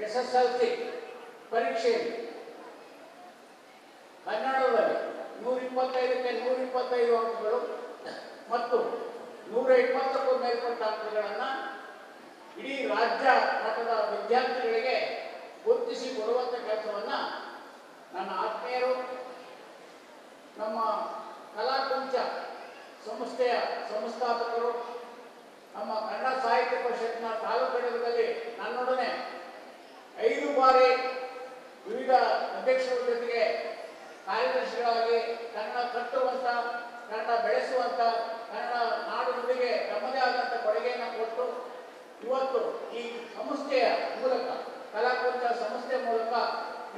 SSLC ಪರೀಕ್ಷೆಯಲ್ಲಿ ಕನ್ನಡದಲ್ಲಿ 125ಕ್ಕೆ 125 ಅಂಕಗಳು ಮತ್ತು 120ಕ್ಕೂ ಮೇಲ್ಪಟ್ಟ ಅಂಕಗಳನ್ನು ಇಡೀ ರಾಜ್ಯ ಮಟ್ಟದ ವಿದ್ಯಾರ್ಥಿಗಳಿಗೆ ಗುರುತಿಸಿ ಕೊಡುವಂಥ ಕೆಲಸವನ್ನು ನನ್ನ ಆತ್ಮೀಯರು ನಮ್ಮ ಕಲಾಕುಂಚ ಸಂಸ್ಥೆಯ ಸಂಸ್ಥಾಪಕರು ನಮ್ಮ ಕನ್ನಡ ಸಾಹಿತ್ಯ ಪರಿಷತ್ನ ತಾಲೂಕು ಘಟಕದಲ್ಲಿ ನನ್ನೊಡನೆ 5 ಬಾರಿ ವಿವಿಧ ಅಧ್ಯಕ್ಷರ ಜೊತೆಗೆ ಕಾರ್ಯದರ್ಶಿಗಳಾಗಿ ಕನ್ನಡ ಕಟ್ಟುವಂಥ ಕನ್ನಡ ಬೆಳೆಸುವಂಥ ಕನ್ನಡ ನಾಡು ನುಡಿಗೆ ತಮ್ಮದೇ ಆದಂಥ ಕೊಡುಗೆಯನ್ನು ಕೊಟ್ಟು ಇವತ್ತು ಈ ಸಂಸ್ಥೆಯ ಮೂಲಕ ಕಲಾಕುಂಚ ಸಂಸ್ಥೆ ಮೂಲಕ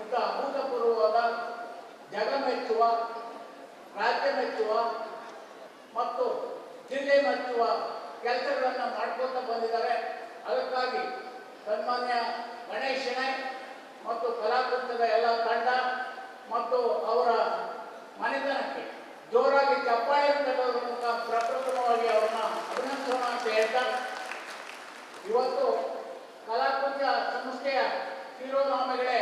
ಇಂಥ ಅಭೂತಪೂರ್ವವಾದ ಜಗ ಮೆಚ್ಚುವ ರಾಜ್ಯ ಮೆಚ್ಚುವ ಮತ್ತು ಜಿಲ್ಲೆ ಮೆಚ್ಚುವ ಕೆಲಸಗಳನ್ನು ಮಾಡ್ಕೊತಾ ಬಂದಿದ್ದಾರೆ. ಅದಕ್ಕಾಗಿ ಸನ್ಮಾನ್ಯ ಗಣೇಶ್ ಶೆಣೈ ಮತ್ತು ಕಲಾಕುಂಚದ ಎಲ್ಲ ತಂಡ ಮತ್ತು ಅವರ ಮನೆತನಕ್ಕೆ ಜೋರಾಗಿ ಚಪ್ಪಾಳೆ ತಗೊಳ್ಳೋದ್ರ ಮೂಲಕ ಪ್ರಪ್ರಥಮವಾಗಿ ಅವರನ್ನ ಅಭಿನಂದಿಸೋಣ ಅಂತ ಹೇಳ್ತಾ, ಇವತ್ತು ಕಲಾಕುಂಚ ಸಂಸ್ಥೆಯ ಶಿರೋನಾಮೆಗಳೇ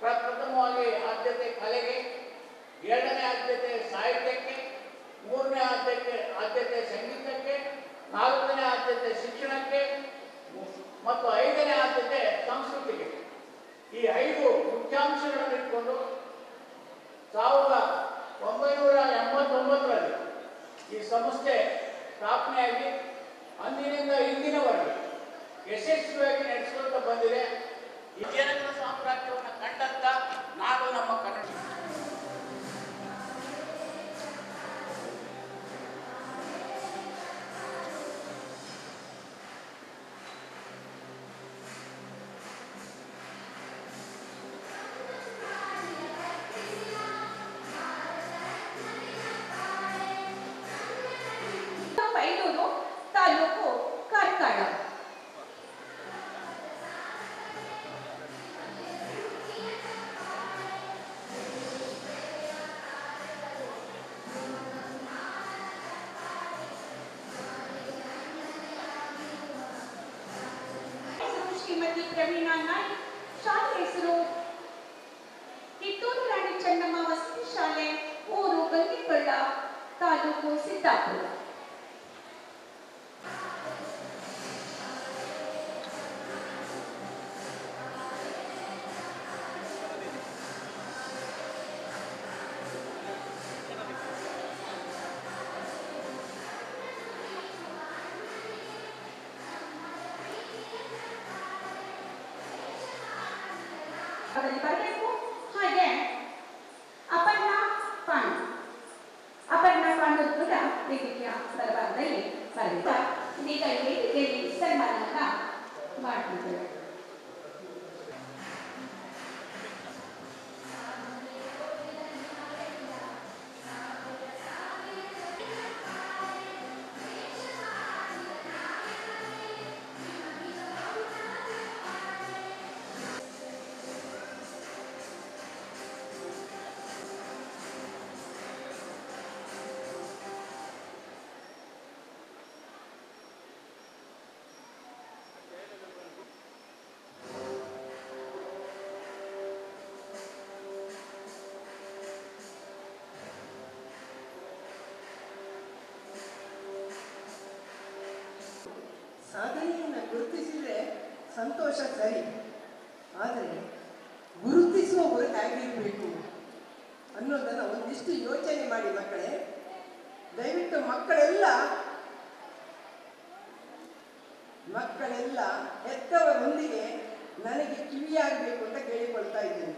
ಪ್ರಪ್ರಥಮವಾಗಿ ಆದ್ಯತೆ ಕಲೆಗೆ, 2ನೇ ಆದ್ಯತೆ ಸಾಹಿತ್ಯಕ್ಕೆ, 3ನೇ ಆದ್ಯತೆ ಸಂಗೀತಕ್ಕೆ, 4ನೇ ಆದ್ಯತೆ ಶಿಕ್ಷಣಕ್ಕೆ ಮತ್ತು 5ನೇ ಆದ್ಯತೆ ಸಂಸ್ಕೃತಿಗೆ. ಈ 5 ಮುಖ್ಯಾಂಶಗಳನ್ನು ಇಟ್ಕೊಂಡು 1989ರಲ್ಲಿ ಈ ಸಂಸ್ಥೆ ಸ್ಥಾಪನೆಯಾಗಿ ಅಂದಿನಿಂದ ಇಂದಿನವರೆಗೆ ಯಶಸ್ವಿಯಾಗಿ ನಡೆಸಿಕೊಳ್ತಾ ಬಂದಿದೆ. ಈ ವಿಜಯನಗರ ಸಾಮ್ರಾಜ್ಯವನ್ನು ಕಂಡಂತ ನಾಡು ನಮ್ಮ ಕನ್ನಡ. ತಾಲೂಕು ಕಾರ್ಕಳ. ಶ್ರೀಮತಿ ಪ್ರವೀಣಾ ನಾಯ್ಕ್. ಶಾಲೆ ಹೆಸರು ಕಿತ್ತೂರು ರಾಣಿ ಚೆನ್ನಮ್ಮ ವಸತಿ ಶಾಲೆ, ಊರು ಗಂಗಿಕೊಳ್ಳ, ತಾಲೂಕು ಸಿದ್ದಾಪುರ. ಅದರಲ್ಲಿ ಬರಬೇಕು. ಹಾಗೆ ಅಪರ್ಣಾ ಪಾಂಡು ಕೂಡ ವೇದಿಕೆಯ ಬಲಭಾಗದಲ್ಲಿ ಬರಬೇಕು. ಈಗ ವೇದಿಕೆಯಲ್ಲಿ ಸನ್ಮಾನವನ್ನ ಮಾಡ್ತಿದ್ದೇವೆ. ಸಾಧನೆಯನ್ನು ಗುರುತಿಸಿದರೆ ಸಂತೋಷ ಸರಿ, ಆದರೆ ಗುರುತಿಸುವವರು ಹೇಗಿರಬೇಕು ಅನ್ನೋದನ್ನು ಒಂದಿಷ್ಟು ಯೋಚನೆ ಮಾಡಿ ಮಕ್ಕಳೇ. ದಯವಿಟ್ಟು ಮಕ್ಕಳೆಲ್ಲ ಹೆತ್ತವರೊಂದಿಗೆ ನನಗೆ ಕಿವಿಯಾಗಬೇಕು ಅಂತ ಕೇಳಿಕೊಳ್ತಾ ಇದ್ದೇನೆ.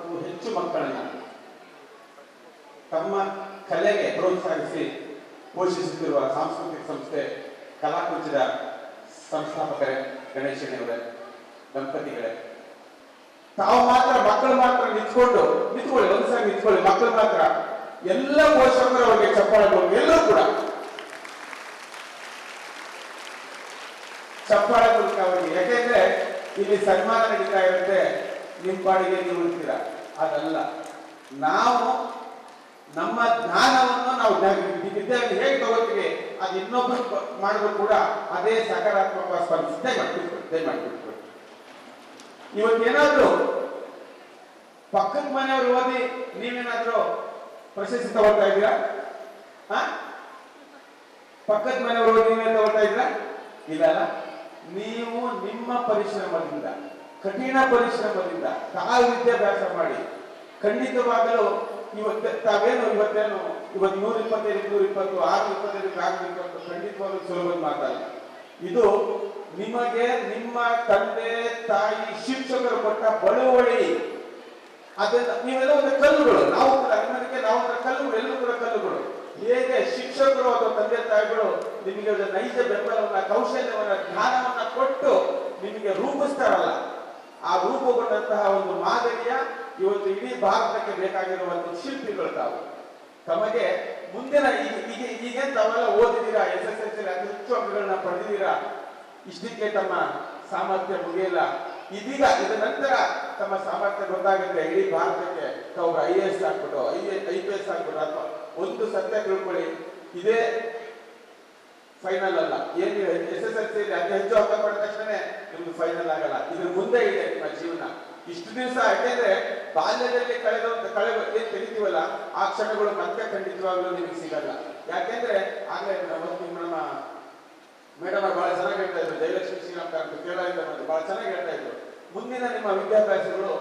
ಕ್ಕೂ ಹೆಚ್ಚು ಮಕ್ಕಳನ್ನು ತಮ್ಮ ಕಲೆಗೆ ಪ್ರೋತ್ಸಾಹಿಸಿ ಪೋಷಿಸುತ್ತಿರುವ ಸಾಂಸ್ಕೃತಿಕ ಸಂಸ್ಥೆ ಕಲಾಕುಂಚದ ಸಂಸ್ಥಾಪಕರೇ ಗಣೇಶ್ ಶೆಣೈ ದಂಪತಿಗಳೇ, ತಾವು ಮಾತ್ರ ಮಕ್ಕಳು ಮಾತ್ರ ನಿಂತ್ಕೊಳ್ಳಿ ಒಂದ್ಸಲ ನಿಂತ್ಕೊಳ್ಳಿ. ಮಕ್ಕಳು ಮಾತ್ರ ಎಲ್ಲ ಪೋಷಕರು ಅವರಿಗೆ ಚಪ್ಪಾಳೆ ಕೊಡಬೇಕು. ಎಲ್ಲರೂ ಕೂಡ ಚಪ್ಪಾಳೆ ಮೂಲಕ ಅವರಿಗೆ, ಯಾಕೆಂದ್ರೆ ಇಲ್ಲಿ ಸನ್ಮಾನ ನಡೀತಾ ಇರುತ್ತೆ, ನಿಮ್ಮ ಪಾಡಿಗೆ ನೀವು ಉಳಿತೀರಾ. ಅದಲ್ಲ. ನಾವು ನಮ್ಮ ಜ್ಞಾನವನ್ನು ನಾವು ವಿದ್ಯೆಯನ್ನು ಹೇಗೆ ತಗೋತೀವಿ ಅದು ಇನ್ನೊಬ್ಬರು ಮಾಡಿದ್ರು ಕೂಡ ಅದೇ ಸಕಾರಾತ್ಮಕ ಸ್ಪಂದಿಸದೆ ಮಾಡಿಬಿಡ್ತೀವಿ. ಇವತ್ತೇನಾದ್ರೂ ಪಕ್ಕದ ಮನೆಯವರು ಓದಿ ನೀವೇನಾದ್ರೂ ಪ್ರಶಸ್ತಿ ತಗೊಳ್ತಾ ಇದ್ದೀರಾ? ಪಕ್ಕದ ಮನೆಯವರು ಓದಿ ನೀವೇ ತಗೊಳ್ತಾ ಇದ್ದೀರಾ? ಇಲ್ಲ. ನೀವು ನಿಮ್ಮ ಪರಿಶ್ರಮದಿಂದ, ಕಠಿಣ ಪರಿಶ್ರಮದಿಂದ ತಾವು ವಿದ್ಯಾಭ್ಯಾಸ ಮಾಡಿ ಖಂಡಿತವಾಗಲೂ ಇವತ್ತೇನು 125, 220, 625, 620 ಖಂಡಿತವಾಗಲೂ ಸುಲಭದ ಮಾತಲ್ಲ. ಇದು ನಿಮಗೆ ನಿಮ್ಮ ತಂದೆ ತಾಯಿ ಶಿಕ್ಷಕರು ಕೊಟ್ಟ ಬಳುವಳಿ. ಅದನ್ನ ನೀವೆಲ್ಲ ಒಂದು ಕಲ್ಲುಗಳು, ನಾವು ಕೂಡ ಕಲ್ಲುಗಳು, ಎಲ್ಲರೂ ಕೂಡ ಕಲ್ಲುಗಳು. ಹೇಗೆ ಶಿಕ್ಷಕರು ಅಥವಾ ತಂದೆ ತಾಯಿಗಳು ನಿಮಗೆ ನೈಜ ಬೆಂಬಲವನ್ನ, ಕೌಶಲ್ಯವನ್ನ, ಜ್ಞಾನವನ್ನ ಕೊಟ್ಟು ನಿಮಗೆ ರೂಪಿಸ್ತಾರಲ್ಲ, ಆ ರೂಪುಗೊಂಡಂತಹ ಒಂದು ಮಾದರಿಯ ಇವತ್ತು ಇಡೀ ಭಾರತಕ್ಕೆ ಬೇಕಾಗಿರುವಂತಹ ಶಿಲ್ಪಿಗಳು ತಾವು. ತಮಗೆ ಮುಂದಿನ ಈಗ ತಾವೆಲ್ಲ ಓದಿದ್ದೀರಾ, SSLC ಅತಿ ಹೆಚ್ಚು ಅಂಕಗಳನ್ನ ಪಡೆದಿದ್ದೀರಾ. ಇಷ್ಟಕ್ಕೆ ತಮ್ಮ ಸಾಮರ್ಥ್ಯ ಮುಗಿಯಲ್ಲ. ಇದೀಗ ಇದರ ನಂತರ ತಮ್ಮ ಸಾಮರ್ಥ್ಯ ಗೊತ್ತಾಗುತ್ತೆ. ಇಡೀ ಭಾರತಕ್ಕೆ ತಾವು IAS ಆಗ್ಬಿಟ್ಟು IPS ಆಗ್ಬಿಟ್ಟು ಅಥವಾ ಒಂದು ಸತ್ಯ ತಿಳ್ಕೊಳ್ಳಿ, ಇದೇ ಫೈನಲ್ ಅಲ್ಲ. ಏನು SSLC ಅತಿ ಹೆಚ್ಚು ಅಂಕ ಪಡೆದ ತಕ್ಷಣ ನಿಮ್ದು ಫೈನಲ್ ಆಗಲ್ಲ. ಇದ್ರ ಮುಂದೆ ಇದೆ ನಿಮ್ಮ ಜೀವನ. ಇಷ್ಟು ದಿವಸ ಯಾಕೆಂದ್ರೆ ಬಾಲ್ಯದಲ್ಲಿ ಏನ್ ತೆಗಿತೀವಲ್ಲ ಆ ಕ್ಷಣಗಳು ಮತ್ತೆ ಖಂಡಿತವಾಗ್ಲೂ ನಿಮಗೆ ಸಿಗಲ್ಲ. ಯಾಕೆಂದ್ರೆ ಆಗ್ಲೇ ನಮ್ಮ ಮೇಡಮ್ ಅವರು ಬಹಳ ಚೆನ್ನಾಗಿ ಹೇಳ್ತಾ ಇದ್ರು, ಜಯಲಕ್ಷ್ಮಿ ಶ್ರೀರಾಮ್ ಕಾರಂತ ಕೇರಳದಿಂದ ಬಂದು ಬಹಳ ಚೆನ್ನಾಗಿ ಹೇಳ್ತಾ ಇದ್ರು. ಮುಂದಿನ ನಿಮ್ಮ ವಿದ್ಯಾಭ್ಯಾಸಗಳು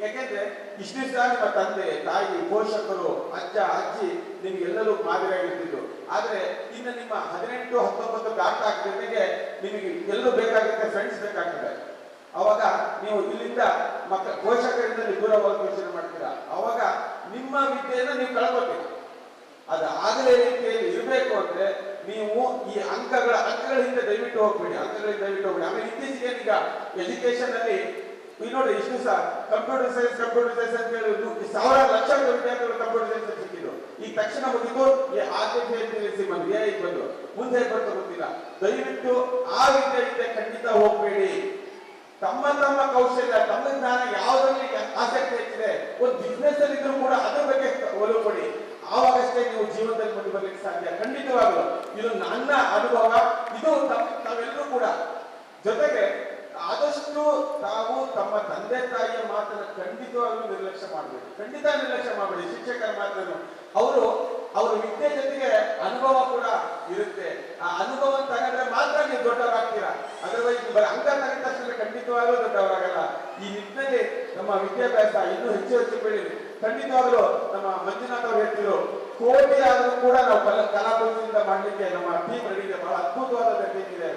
ಯಾಕೆಂದ್ರೆ ಇಷ್ಟು ದಿವಸ ನಿಮ್ಮ ತಂದೆ ತಾಯಿ ಪೋಷಕರು ಅಜ್ಜ ಅಜ್ಜಿ ನಿಮ್ಗೆಲ್ಲರೂ ಮಾದರಿಯಾಗಿರ್ತಿದ್ರು. ಆದ್ರೆ ಇನ್ನು ನಿಮ್ಮ 18, 19 ದಾಟ ಆಗ್ತಿದ್ದಂಗೆ ನಿಮಗೆ ಎಲ್ಲರೂ ಬೇಕಾಗುತ್ತೆ, ಫ್ರೆಂಡ್ಸ್ ಬೇಕಾಗ್ತದೆ. ಅವಾಗ ನೀವು ಇಲ್ಲಿಂದ ಪೋಷಕರಿಂದ ನೀವು ದೂರವಾಗಿ ಯೋಚನೆ ಮಾಡ್ತೀರಾ. ಅವಾಗ ನಿಮ್ಮ ವಿದ್ಯೆಯನ್ನು ನೀವು ಕಳ್ಕೊತೀರಿ. ಅದು ಆಗಲೇ ರೀತಿಯಲ್ಲಿ ಇರಬೇಕು ಅಂದ್ರೆ ನೀವು ಈ ಅಂಕಗಳ ಹಿಂದೆ ದಯವಿಟ್ಟು ಹೋಗ್ಬೇಡಿ. ಆಮೇಲೆ ಇತ್ತೀಚೆಗೆ ಈಗ ಎಜುಕೇಶನ್ ಅಲ್ಲಿ ನೋಡಿ, ಇಷ್ಟು ದಿವಸ ಕಂಪ್ಯೂಟರ್ ಸೈನ್ಸ್ ಅಂತ ಹೇಳಿ 1000 ಲಕ್ಷ ವಿದ್ಯಾರ್ಥಿಗಳು ಕಂಪ್ಯೂಟರ್ ಸೈನ್ಸ್ ಸಿಕ್ಕಿದ್ರು. ಈಗ ತಕ್ಷಣ ಮುಗಿದು ಆರ್ಟಿಫಿಷಿಯಲ್ ಬಂದು AI ಬಂದು ಮುಂದೆ ಬರ್ತಾ ಗೊತ್ತಿಲ್ಲ. ದಯವಿಟ್ಟು ಆ ವಿದ್ಯೆ ಖಂಡಿತ ಹೋಗ್ಬೇಡಿ. ತಮ್ಮ ಕೌಶಲ್ಯ, ತಮ್ಮ ಜ್ಞಾನ ಯಾವುದರಲ್ಲಿ ಆಸಕ್ತಿ ಹೆಚ್ಚಿದೆ, ಒಂದು ಬಿಸ್ನೆಸ್ ಅಲ್ಲಿ ಇದ್ರೂ ಕೂಡ ಅದ್ರ ಬಗ್ಗೆ ಒಲವು ಕೊಡಿ. ಆವಾಗಷ್ಟೇ ನೀವು ಜೀವನದಲ್ಲಿ ಮುಂದೆ ಬರ್ಲಿಕ್ಕೆ ಸಾಧ್ಯ. ಖಂಡಿತವಾಗಲು ಇದು ನನ್ನ ಅನುಭವ. ಇದು ತಾವೆಲ್ಲರೂ ಕೂಡ ಜೊತೆಗೆ ಆದಷ್ಟು ತಾವು ತಮ್ಮ ತಂದೆ ತಾಯಿಯ ಮಾತನ್ನ ಖಂಡಿತವಾಗ್ಲೂ ನಿರ್ಲಕ್ಷ್ಯ ಮಾಡಬೇಡಿ. ಶಿಕ್ಷಕರ ಮಾತನ್ನು ಅವರು ವಿದ್ಯೆ ಜೊತೆಗೆ ಅನುಭವ ಕೂಡ ಇರುತ್ತೆ. ಆ ಅನುಭವ ತಗೊಂಡ್ರೆ ಮಾತ್ರ ನೀವು ದೊಡ್ಡವರಾಗ್ತೀರಾ. ಅದರ್ವೈಸ್ ಅಂಕ ತಗೊಂಡ ತಕ್ಷಣ ಖಂಡಿತವಾಗ್ಲೂ ದೊಡ್ಡವರಾಗಲ್ಲ. ಈ ನಿಟ್ಟಿನಲ್ಲಿ ನಮ್ಮ ವಿದ್ಯಾಭ್ಯಾಸ ಇನ್ನೂ ಹೆಚ್ಚು ಬೆಳೀಲಿ. ಖಂಡಿತವಾಗ್ಲೂ ನಮ್ಮ ಮಂಜುನಾಥ್ ಅವರು ಹೇಳ್ತಿದ್ರು, ಕೋಟಿ ಆದರೂ ಕೂಡ ನಾವು ಕಲಾಕೃತಿಯಿಂದ ಮಾಡ್ಲಿಕ್ಕೆ ನಮ್ಮ ಟೀಮ್ ರೆಡಿ ಇದೆ. ಬಹಳ ಅದ್ಭುತವಾದ ಟೀಮ್ ಇದೆ.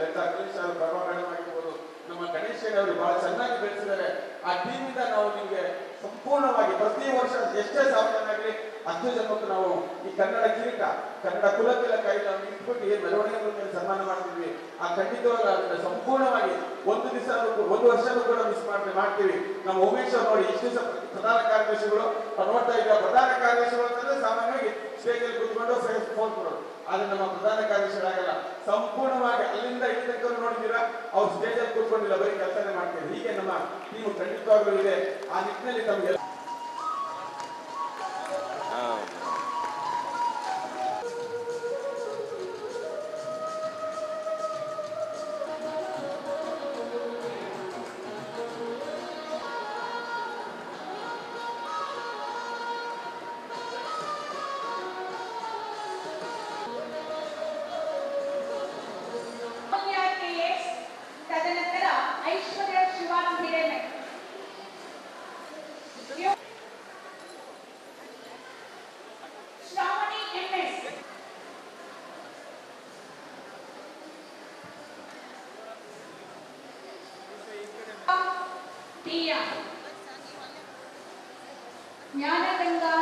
ಪ್ರಭಾ ಮೇಡಮ್ ಆಗಿರ್ಬೋದು, ನಮ್ಮ ಗಣೇಶ್ ಅವರು ಬಹಳ ಚೆನ್ನಾಗಿ ಬೆಳೆಸಿದ್ದಾರೆ. ಆ ಟೀಮ್ ಇಂದ ನಾವು ನಿಮ್ಗೆ ಸಂಪೂರ್ಣವಾಗಿ ಪ್ರತಿ ವರ್ಷ ಎಷ್ಟೇ ಸಾಧನೆಯಾಗಲಿ 10 ಜನಕ್ಕೆ ನಾವು ಈ ಕನ್ನಡ ಕಿರೀಟ, ಕನ್ನಡ ಕುಲತಿಲಕ ನಾವು ಇಟ್ಬಿಟ್ಟು ಮೆರವಣಿಗೆ ಮೇಲೆ ಸನ್ಮಾನ ಮಾಡ್ತಿದ್ವಿ. ಆ ಖಂಡಿತವಾಗಿ ಅದನ್ನ ಸಂಪೂರ್ಣವಾಗಿ ಒಂದು ವರ್ಷನೂ ಕೂಡ ಮಿಸ್ ಮಾಡ್ತೀವಿ. ನಮ್ಮ ಉಮೇಶ್ ಅವ್ರು ನೋಡಿ, ಇಷ್ಟು ದಿವಸ ಪ್ರಧಾನ ಕಾರ್ಯದರ್ಶಿಗಳು ನೋಡ್ತಾ ಇದ್ದ ಪ್ರಧಾನ ಕಾರ್ಯದರ್ಶಿಗಳು ಅಂತಂದ್ರೆ ಸಾಮಾನ್ಯವಾಗಿ ಸ್ಟೇಜ್ ಅಲ್ಲಿ ಕೂತ್ಕೊಂಡು ಫೋನ್ ಕೊಡೋದು. ಆದ್ರೆ ನಮ್ಮ ಪ್ರಧಾನ ಕಾರ್ಯದರ್ಶಿಗಳಾಗಲ್ಲ. ಸಂಪೂರ್ಣವಾಗಿ ಅಲ್ಲಿಂದ ಇಲ್ಲಿ ತನಕ ನೋಡಿದ್ದೀರಾ, ಅವ್ರು ಸ್ಟೇಜ್ ಅಲ್ಲಿ ಕೂತ್ಕೊಂಡಿಲ್ಲ, ಬರೀ ಕೆಲಸನೇ ಮಾಡ್ತೀವಿ. ಹೀಗೆ ನಮ್ಮ ಟೀಮ್ ಖಂಡಿತವಾಗ್ಲೂ ಇದೆ. ಆ ನಿಟ್ಟಿನಲ್ಲಿ ತಮಗೆ ತದನಂತರ ಐಶ್ವರ್ಯ ಶಿವಾನಂದ ಹಿರೇಮಠ್, ಶ್ರಾವಣಿ MS, ಜ್ಞಾನಗಂಗಾ